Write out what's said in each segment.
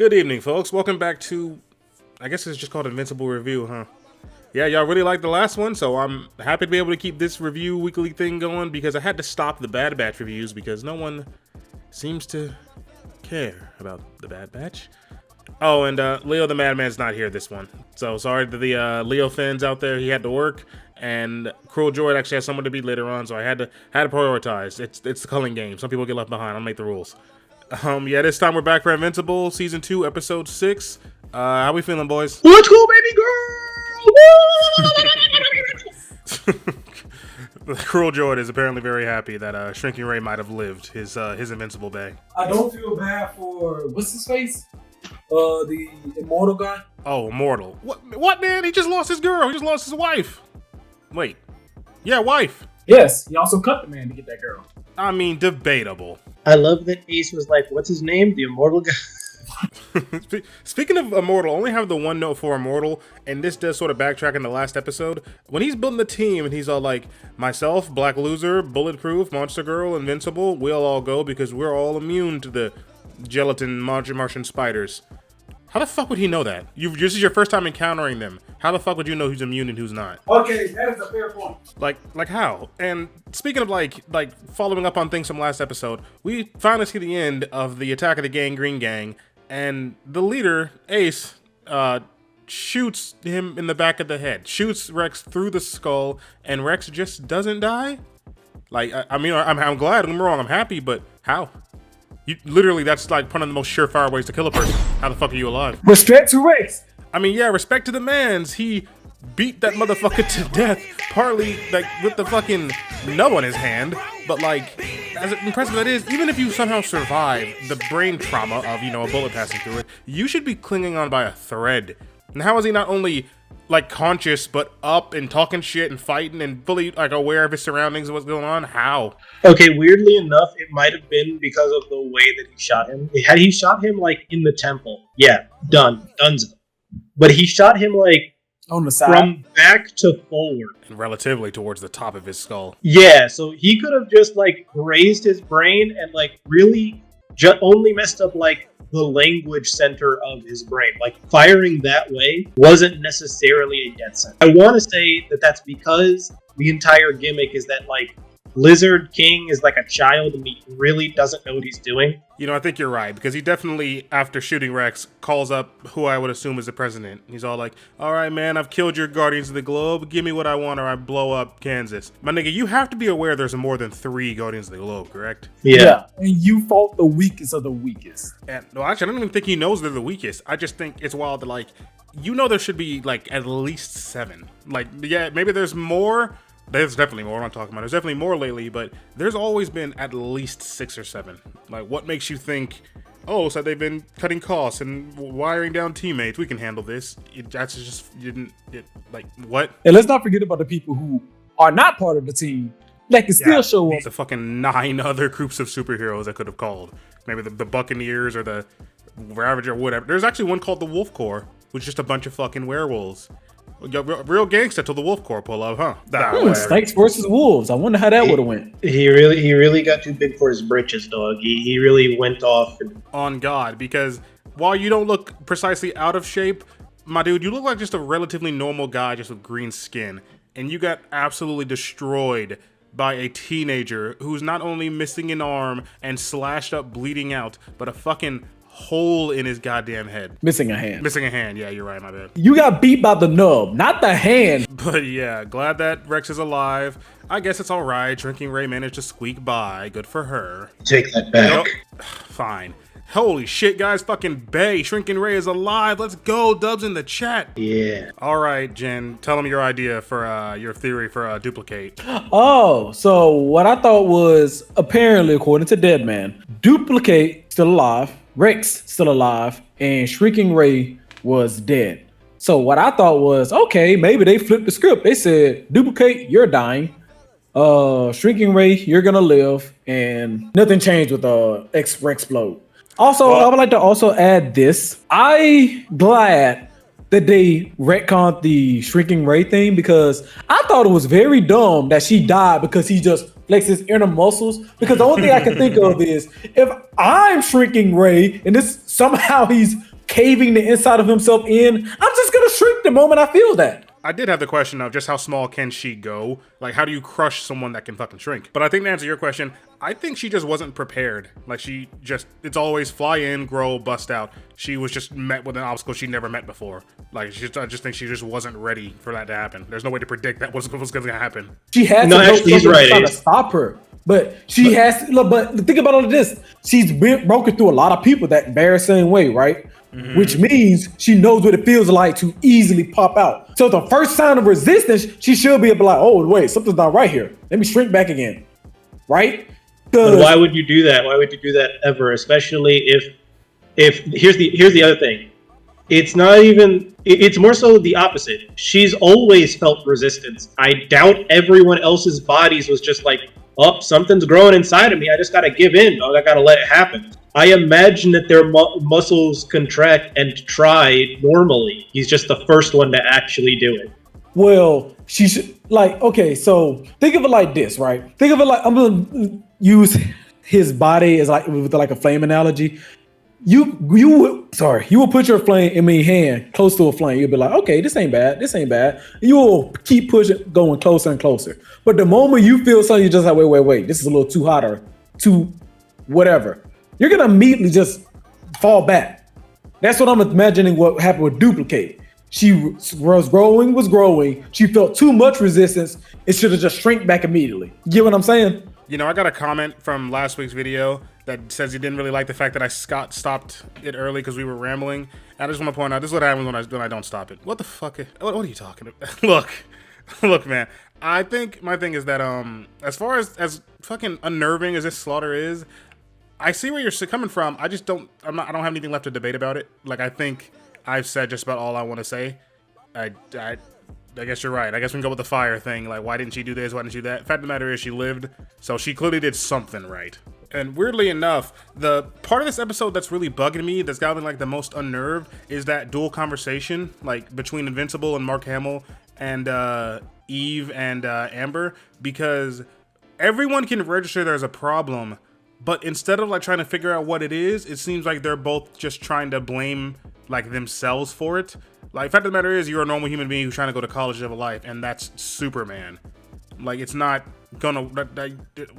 Good evening, folks. Welcome back to, I guess it's just called Invincible Review, huh? Yeah, y'all really liked the last one, so I'm happy to be able to keep this review weekly thing going because I had to stop the Bad Batch reviews because no one seems to care about the Bad Batch. Oh, and Leo the Madman's not here this one. So sorry to the Leo fans out there. He had to work, and Cruel Droid actually has someone to beat later on, so I had to prioritize. It's the culling game. Some people get left behind. I'll make the rules. Yeah, this time we're back for Invincible, Season 2, Episode 6. How we feeling, boys? Let's go, baby girl! Cruel Droid is apparently very happy that Shrinking Ray might have lived his Invincible bag. I don't feel bad for, what's his face? The immortal guy? Oh, immortal. What, man? He just lost his girl. He just lost his wife. Wait. Yeah, wife. Yes, he also cut the man to get that girl. I mean, debatable. I love that Ace was like, what's his name? The immortal guy? Speaking of immortal, I only have the one note for immortal, and this does sort of backtrack in the last episode. When he's building the team and he's all like, myself, Black Loser, Bulletproof, Monster Girl, Invincible, we'll all go because we're all immune to the gelatin Martian spiders. How the fuck would he know that? This is your first time encountering them. How the fuck would you know who's immune and who's not? Okay, that is a fair point. Like how? And speaking of like following up on things from last episode, we finally see the end of the attack of the Green Gang, and the leader, Ace, shoots him in the back of the head, shoots Rex through the skull, and Rex just doesn't die? Like, I mean, I'm glad, I'm wrong, I'm happy, but how? Literally, that's like one of the most surefire ways to kill a person. How the fuck are you alive? Respect to Rex. I mean, yeah, respect to the mans. He beat that motherfucker to death, partly like with the fucking nub on his hand. But like, as impressive as that is, even if you somehow survive the brain trauma of, you know, a bullet passing through it, you should be clinging on by a thread. And how is he not only like conscious, but up and talking shit and fighting and fully like aware of his surroundings and what's going on? How? Okay, weirdly enough, it might have been because of the way that he shot him. Had he shot him like in the temple, yeah, donezo. But he shot him like on the side, from back to forward, and relatively towards the top of his skull. Yeah, so he could have just like grazed his brain and like really only messed up like the language center of his brain. Like firing that way wasn't necessarily a death sentence. I want to say that that's because the entire gimmick is that like Lizard King is like a child and he really doesn't know what he's doing. You know, I think you're right, because he definitely, after shooting Rex, calls up who I would assume is the president. He's all like, all right, man, I've killed your Guardians of the Globe. Give me what I want or I blow up Kansas. My nigga, you have to be aware there's more than 3 Guardians of the Globe, correct? Yeah. And you fought the weakest of the weakest. And no, actually, I don't even think he knows they're the weakest. I just think it's wild that, like, you know there should be, like, at least 7. Like, yeah, maybe there's more. There's definitely more. I'm talking about. There's definitely more lately, but there's always been at least 6 or 7. Like, what makes you think, oh, so they've been cutting costs and wiring down teammates? We can handle this. That's just like what? And let's not forget about the people who are not part of the team that can still show up. The fucking 9 other groups of superheroes I could have called. Maybe the Buccaneers or the Ravager or whatever. There's actually one called the Wolf Corps, which is just a bunch of fucking werewolves. Real gangster till the Wolf Corps pull up, huh? Snakes versus wolves. I wonder how that would have went. He really got too big for his britches, dog. He really went off. On God, because while you don't look precisely out of shape, my dude, you look like just a relatively normal guy just with green skin. And you got absolutely destroyed by a teenager who's not only missing an arm and slashed up bleeding out, but a fucking hole in his goddamn head. Missing a hand. Yeah, you're right, my bad. You got beat by the nub, not the hand. But yeah, glad that Rex is alive. I guess it's alright. Shrinking Ray managed to squeak by. Good for her. Take that back. Nope. Fine. Holy shit, guys. Fucking Bay. Shrinking Ray is alive. Let's go. Dubs in the chat. Yeah. Alright, Jen. Tell them your idea for your theory for duplicate. Oh, so what I thought was, apparently, according to Deadman, duplicate still alive, Rex still alive, and Shrinking Ray was dead. So what I thought was, okay, maybe they flipped the script. They said, duplicate, you're dying. Shrinking Ray, you're gonna live, and nothing changed with rexsplode. Also, I would like to also add this. I glad that they retconned the Shrinking Ray thing, because I thought it was very dumb that she died because he just flexed his inner muscles. Because the only thing I can think of is, if I'm Shrinking Ray and this somehow he's caving the inside of himself in. I'm just gonna shrink the moment I feel that. I did have the question of just how small can she go? Like, how do you crush someone that can fucking shrink? But I think to answer your question, I think she just wasn't prepared. Like, it's always fly in, grow, bust out. She was just met with an obstacle she never met before. Like, I just think she just wasn't ready for that to happen. There's no way to predict that was going to happen. She had to try to stop her. But she has to, but think about all of this. She's been broken through a lot of people that embarrassing way, right? Mm-hmm. Which means she knows what it feels like to easily pop out. So the first sign of resistance, she should be able to like, oh wait, something's not right here. Let me shrink back again, right? But why would you do that? Why would you do that ever? Especially if here's the other thing. It's not even. It's more so the opposite. She's always felt resistance. I doubt everyone else's bodies was just like, oh, something's growing inside of me. I just gotta give in. Dog. I gotta let it happen. I imagine that their muscles contract and try normally. He's just the first one to actually do it. Well, she should okay. So think of it like this, right? Think of it like I'm gonna use his body as like with like a flame analogy. You will put your hand close to a flame. You'll be like, okay, this ain't bad. You will keep pushing, going closer and closer. But the moment you feel something, you're just like, wait, this is a little too hot or too whatever. You're gonna immediately just fall back. That's what I'm imagining what happened with Duplicate. She was growing. She felt too much resistance. It should have just shrank back immediately. You get what I'm saying? You know, I got a comment from last week's video that says he didn't really like the fact that I stopped it early because we were rambling. And I just want to point out, this is what happens when I don't stop it. What the fuck? What are you talking about? Look, man. I think my thing is that as far as fucking unnerving as this slaughter is, I see where you're coming from. I don't have anything left to debate about it. Like, I think I've said just about all I want to say. I guess you're right. I guess we can go with the fire thing. Like, why didn't she do this? Why didn't she do that? Fact of the matter is she lived, so she clearly did something right. And weirdly enough, the part of this episode that's really bugging me, that's got me like the most unnerved, is that dual conversation, like between Invincible and Mark Hamill and Eve and Amber, because everyone can register there's a problem, but instead of like trying to figure out what it is, it seems like they're both just trying to blame like themselves for it. Like, fact of the matter is, you're a normal human being who's trying to go to college to live a life, and that's Superman. Like, it's not gonna.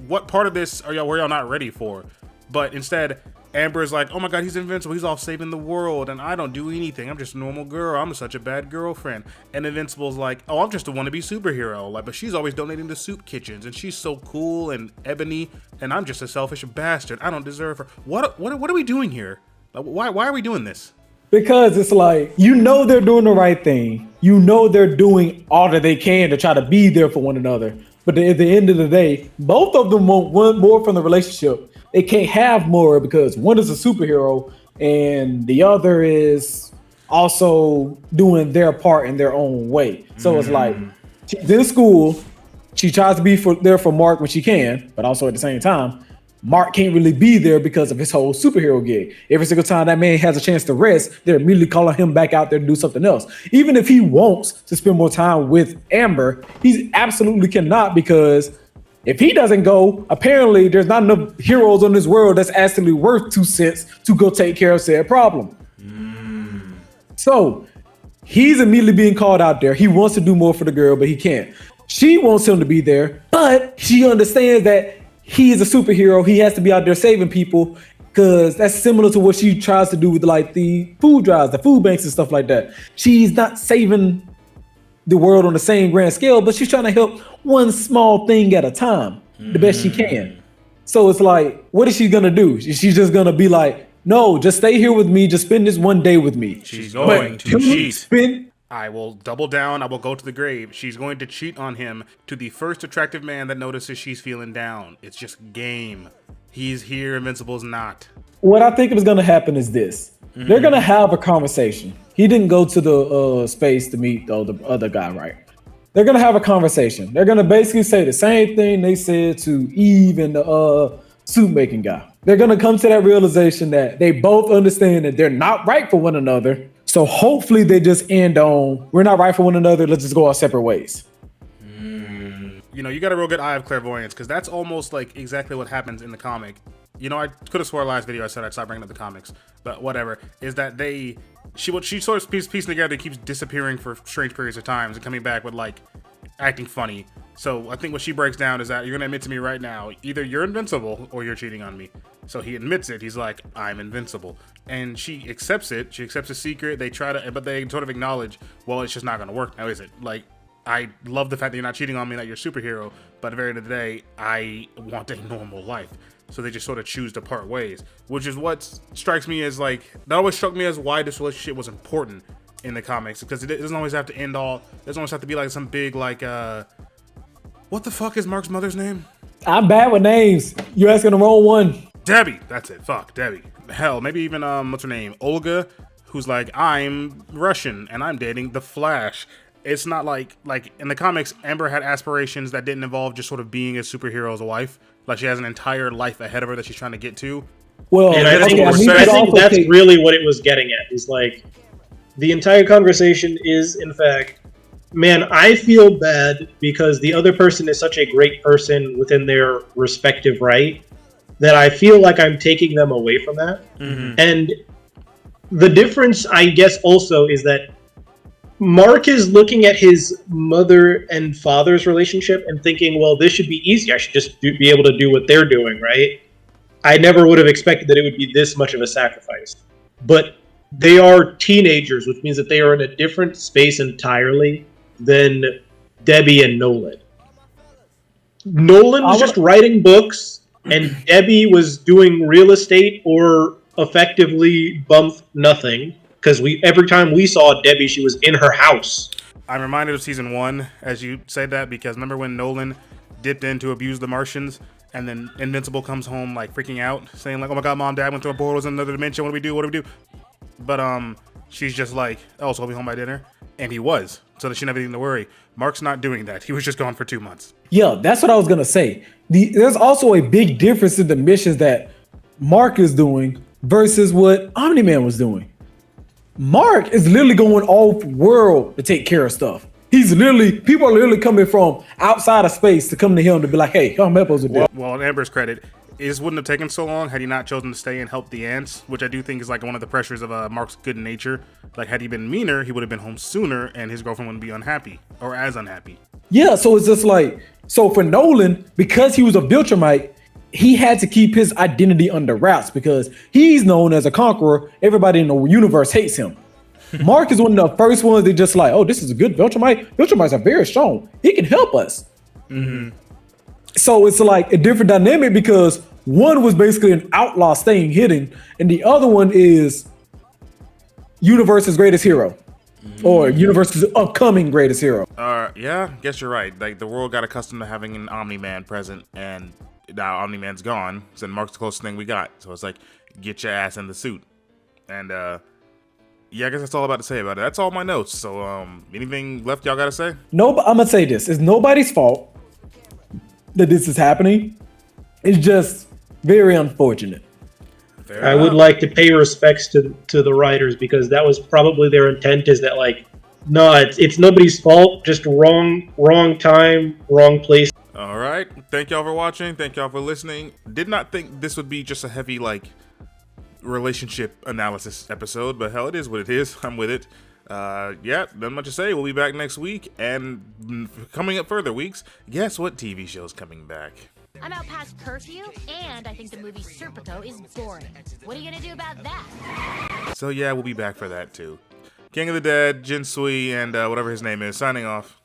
What part of this were y'all not ready for? But instead, Amber is like, oh my god, he's invincible. He's off saving the world, and I don't do anything. I'm just a normal girl. I'm such a bad girlfriend. And Invincible's like, oh, I'm just a wannabe superhero. Like, but she's always donating to soup kitchens, and she's so cool and ebony, and I'm just a selfish bastard. I don't deserve her. What are we doing here? Like, why are we doing this? Because it's like, they're doing the right thing. They're doing all that they can to try to be there for one another. But at the end of the day, both of them want more from the relationship. They can't have more because one is a superhero and the other is also doing their part in their own way. So it's like, she's in school. She tries to be there for Mark when she can, but also at the same time, Mark can't really be there because of his whole superhero gig. Every single time that man has a chance to rest, they're immediately calling him back out there to do something else. Even if he wants to spend more time with Amber, he absolutely cannot, because if he doesn't go, apparently there's not enough heroes on this world that's actually worth 2 cents to go take care of said problem. So he's immediately being called out there. He wants to do more for the girl, but he can't. She wants him to be there, but she understands that he is a superhero. He has to be out there saving people, because that's similar to what she tries to do with like the food drives, the food banks and stuff like that. She's not saving the world on the same grand scale, but she's trying to help one small thing at a time, the best she can. So it's like, what is she gonna do? She's just gonna be like, no, just stay here with me. Just spend this one day with me. She's going to cheat. I will double down. I will go to the grave. She's going to cheat on him to the first attractive man that notices she's feeling down. It's just game. He's here. Invincible's not. What I think is going to happen is this. They're going to have a conversation. He didn't go to the space to meet the other guy, right? They're going to have a conversation. They're going to basically say the same thing they said to Eve and the soup making guy. They're going to come to that realization that they both understand that they're not right for one another. So hopefully they just end on, we're not right for one another, let's just go our separate ways. You know, you got a real good eye of clairvoyance, because that's almost like exactly what happens in the comic. you know, I could have swore last video I said I'd stop bringing up the comics, but whatever, is that she sort of piecing together, keeps disappearing for strange periods of times and coming back with like acting funny. So I think what she breaks down is that you're gonna admit to me right now, either you're invincible or you're cheating on me. So he admits it. He's like, I'm invincible, and she accepts it. She accepts the secret. They try to, but they sort of acknowledge, well, it's just not gonna work now, is it? Like, I love the fact that you're not cheating on me, that you're a superhero, but at the very end of the day, I want a normal life. So they just sort of choose to part ways, which is what strikes me as like, that always struck me as why this relationship was important in the comics, because it doesn't always have to end all, it doesn't always have to be like some big like, what the fuck is Mark's mother's name? I'm bad with names. You're asking the wrong one. Debbie, that's it, fuck, Debbie. Hell, maybe even, what's her name? Olga, who's like, I'm Russian and I'm dating the Flash. It's not like in the comics, Amber had aspirations that didn't involve just sort of being a superhero as a wife. Like she has an entire life ahead of her that she's trying to get to. Well, and I think that's really what it was getting at. Is like the entire conversation is, in fact, man, I feel bad because the other person is such a great person within their respective right that I feel like I'm taking them away from that. Mm-hmm. And the difference, I guess, also is that Mark is looking at his mother and father's relationship and thinking, well, this should be easy. I should just be able to do what they're doing, right? I never would have expected that it would be this much of a sacrifice. But they are teenagers, which means that they are in a different space entirely than Debbie and Nolan. Nolan was just writing books, and Debbie was doing real estate or effectively bump nothing. Because every time we saw Debbie, she was in her house. I'm reminded of season 1 as you said that, because remember when Nolan dipped in to abuse the Martians, and then Invincible comes home like freaking out, saying like, "Oh my God, Mom, Dad went through a portal in another dimension. What do we do? What do we do?" But she's just like, "Oh, so I'll be home by dinner," and he was, so that she didn't have anything to worry. Mark's not doing that. He was just gone for 2 months. Yeah, that's what I was gonna say. There's also a big difference in the missions that Mark is doing versus what Omni-Man was doing. Mark is literally going off world to take care of stuff. People are literally coming from outside of space to come to him to be like, hey, come help us with that. Well, in Amber's credit, it wouldn't have taken so long had he not chosen to stay and help the ants, which I do think is like one of the pressures of Mark's good nature. Like, had he been meaner, he would have been home sooner and his girlfriend wouldn't be unhappy or as unhappy. Yeah, so it's just like, so for Nolan, because he was a Viltrumite, he had to keep his identity under wraps because he's known as a conqueror. Everybody in the universe hates him. Mark is one of the first ones that just like, oh, this is a good Viltrumite. Viltrumites are very strong. He can help us. Mm-hmm. So it's like a different dynamic because one was basically an outlaw staying hidden, and the other one is universe's greatest hero, or universe's upcoming greatest hero. Yeah, I guess you're right. Like the world got accustomed to having an Omni-Man present, and now Omni-Man's gone. So Mark's the closest thing we got. So it's like, get your ass in the suit. And yeah, I guess that's all I'm about to say about it. That's all my notes. So anything left y'all gotta say? No, but I'm gonna say this: it's nobody's fault that this is happening. It's just very unfortunate. I would like to pay respects to the writers because that was probably their intent. Is that like, no, it's nobody's fault. Just wrong time, wrong place. All right. Thank y'all for watching. Thank y'all for listening. Did not think this would be just a heavy like relationship analysis episode, but hell, it is what it is. I'm with it. Yeah, nothing much to say. We'll be back next week, and coming up further weeks, guess what TV show's coming back? I'm out past curfew, and I think the movie Serpico is boring. What are you gonna do about that? So yeah, we'll be back for that too. King of the Dead, Jinsui, and whatever his name is, signing off.